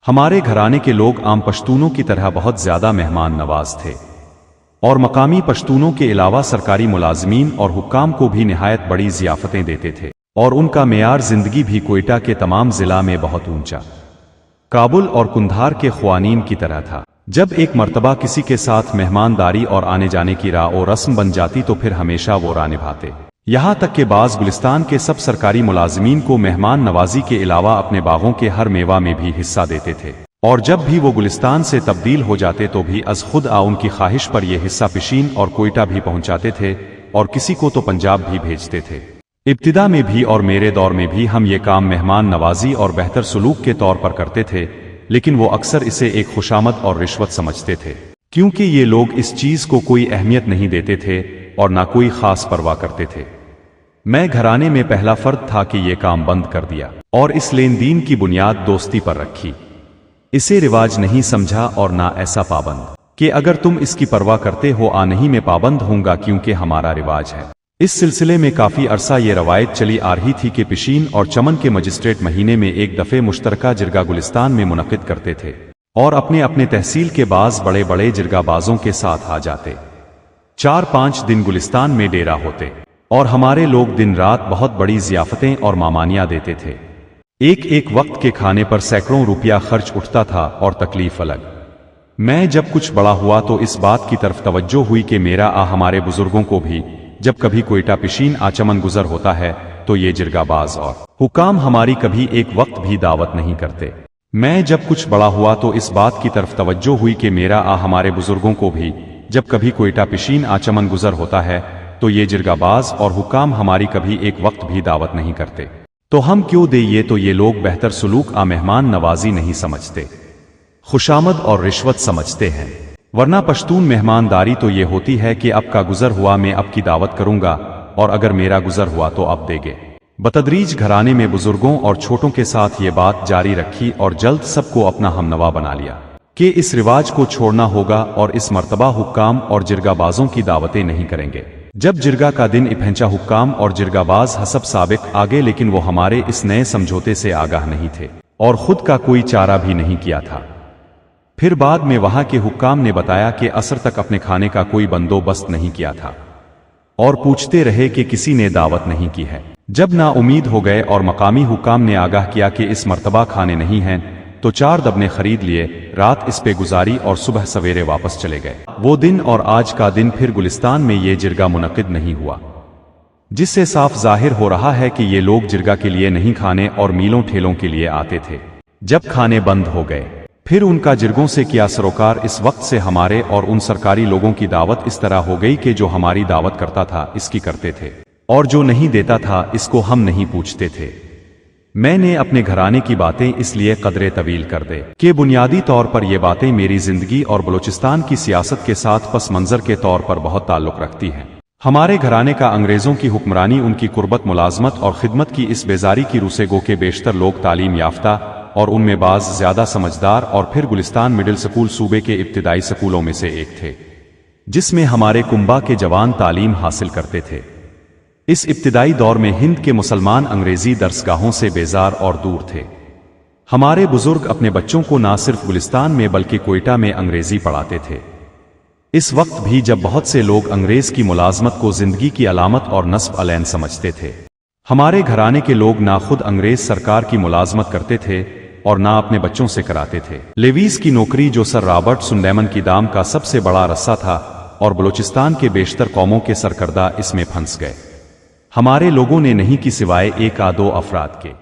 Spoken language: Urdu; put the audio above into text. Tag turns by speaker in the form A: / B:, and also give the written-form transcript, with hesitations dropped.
A: ہمارے گھرانے کے لوگ عام پشتونوں کی طرح بہت زیادہ مہمان نواز تھے اور مقامی پشتونوں کے علاوہ سرکاری ملازمین اور حکام کو بھی نہایت بڑی ضیافتیں دیتے تھے، اور ان کا معیار زندگی بھی کوئٹہ کے تمام ضلع میں بہت اونچا کابل اور قندھار کے خوانین کی طرح تھا۔ جب ایک مرتبہ کسی کے ساتھ مہمانداری اور آنے جانے کی راہ و رسم بن جاتی تو پھر ہمیشہ وہ راہ نبھاتے، یہاں تک کہ بعض گلستان کے سب سرکاری ملازمین کو مہمان نوازی کے علاوہ اپنے باغوں کے ہر میوہ میں بھی حصہ دیتے تھے، اور جب بھی وہ گلستان سے تبدیل ہو جاتے تو بھی از خود ان کی خواہش پر یہ حصہ پشین اور کوئٹہ بھی پہنچاتے تھے، اور کسی کو تو پنجاب بھی بھیجتے تھے۔ ابتدا میں بھی اور میرے دور میں بھی ہم یہ کام مہمان نوازی اور بہتر سلوک کے طور پر کرتے تھے، لیکن وہ اکثر اسے ایک خوشامد اور رشوت سمجھتے تھے، کیونکہ یہ لوگ اس چیز کو کوئی اہمیت نہیں دیتے تھے اور نہ کوئی خاص پرواہ کرتے تھے۔ میں گھرانے میں پہلا فرد تھا کہ یہ کام بند کر دیا اور اس لین دین کی بنیاد دوستی پر رکھی۔ اسے رواج نہیں سمجھا اور نہ ایسا پابند کہ اگر تم اس کی پرواہ کرتے ہو نہیں میں پابند ہوں گا کیونکہ ہمارا رواج ہے۔ اس سلسلے میں کافی عرصہ یہ روایت چلی آ رہی تھی کہ پشین اور چمن کے مجسٹریٹ مہینے میں ایک دفعہ مشترکہ جرگہ گلستان میں منعقد کرتے تھے اور اپنے اپنے تحصیل کے بعض بڑے بڑے جرگہ بازوں کے ساتھ آ جاتے، 4-5 دن گلستان میں ڈیرا ہوتے، اور ہمارے لوگ دن رات بہت بڑی ضیافتیں اور مامانیاں دیتے تھے۔ ایک وقت کے کھانے پر سینکڑوں روپیہ خرچ اٹھتا تھا اور تکلیف الگ۔ میں جب کچھ بڑا ہوا تو اس بات کی طرف توجہ ہوئی کہ میرا ہمارے بزرگوں کو بھی جب کبھی کوئٹہ پشین چمن گزر ہوتا ہے تو یہ جرگہ باز اور حکام ہماری کبھی ایک وقت بھی دعوت نہیں کرتے۔ میں جب کچھ بڑا ہوا تو اس بات کی طرف توجہ ہوئی کہ میرا ہمارے بزرگوں کو بھی جب کبھی کوئٹہ پشین چمن گزر ہوتا ہے تو یہ جرگہ باز اور حکام ہماری کبھی ایک وقت بھی دعوت نہیں کرتے، تو ہم کیوں دیں؟ یہ تو یہ لوگ بہتر سلوک مہمان نوازی نہیں سمجھتے، خوشامد اور رشوت سمجھتے ہیں، ورنہ پشتون مہمانداری تو یہ ہوتی ہے کہ اب کا گزر ہوا میں اب کی دعوت کروں گا، اور اگر میرا گزر ہوا تو اب دے گے۔ بتدریج گھرانے میں بزرگوں اور چھوٹوں کے ساتھ یہ بات جاری رکھی اور جلد سب کو اپنا ہمنوا بنا لیا کہ اس رواج کو چھوڑنا ہوگا اور اس مرتبہ حکام اور جرگہ بازوں کی دعوتیں نہیں کریں گے۔ جب جرگہ کا دن پہنچا حکام اور جرگہ باز حسب سابق آگے، لیکن وہ ہمارے اس نئے سمجھوتے سے آگاہ نہیں تھے اور خود کا کوئی چارہ بھی نہیں کیا تھا۔ پھر بعد میں وہاں کے حکام نے بتایا کہ عصر تک اپنے کھانے کا کوئی بندوبست نہیں کیا تھا، اور پوچھتے رہے کہ کسی نے دعوت نہیں کی ہے۔ جب نا امید ہو گئے اور مقامی حکام نے آگاہ کیا کہ اس مرتبہ کھانے نہیں ہیں تو 4 دبنے خرید لیے، رات اس پہ گزاری اور صبح سویرے واپس چلے گئے۔ وہ دن اور آج کا دن پھر گلستان میں یہ جرگہ منعقد نہیں ہوا، جس سے صاف ظاہر ہو رہا ہے کہ یہ لوگ جرگہ کے لیے نہیں کھانے اور میلوں ٹھیلوں کے لیے آتے تھے۔ جب کھانے بند ہو گئے پھر ان کا جرگوں سے کیا سروکار؟ اس وقت سے ہمارے اور ان سرکاری لوگوں کی دعوت اس طرح ہو گئی کہ جو ہماری دعوت کرتا تھا اس کی کرتے تھے، اور جو نہیں دیتا تھا اس کو ہم نہیں پوچھتے تھے۔ میں نے اپنے گھرانے کی باتیں اس لیے قدرے طویل کر دے کہ بنیادی طور پر یہ باتیں میری زندگی اور بلوچستان کی سیاست کے ساتھ پس منظر کے طور پر بہت تعلق رکھتی ہیں۔ ہمارے گھرانے کا انگریزوں کی حکمرانی، ان کی قربت، ملازمت اور خدمت کی اس بیزاری کی روح سے گو کہ بیشتر لوگ تعلیم یافتہ اور ان میں بعض زیادہ سمجھدار، اور پھر گلستان مڈل سکول صوبے کے ابتدائی سکولوں میں سے ایک تھے جس میں ہمارے کنبہ کے جوان تعلیم حاصل کرتے تھے۔ اس ابتدائی دور میں ہند کے مسلمان انگریزی درسگاہوں سے بیزار اور دور تھے۔ ہمارے بزرگ اپنے بچوں کو نہ صرف گلستان میں بلکہ کوئٹہ میں انگریزی پڑھاتے تھے، اس وقت بھی جب بہت سے لوگ انگریز کی ملازمت کو زندگی کی علامت اور نصب العین سمجھتے تھے۔ ہمارے گھرانے کے لوگ نہ خود انگریز سرکار کی ملازمت کرتے تھے اور نہ اپنے بچوں سے کراتے تھے۔ لیویز کی نوکری جو سر رابرٹ سنڈیمن کی دام کا سب سے بڑا رسہ تھا، اور بلوچستان کے بیشتر قوموں کے سرکردہ اس میں پھنس گئے۔ ہمارے لوگوں نے نہیں کی سوائے 1-2 افراد کے۔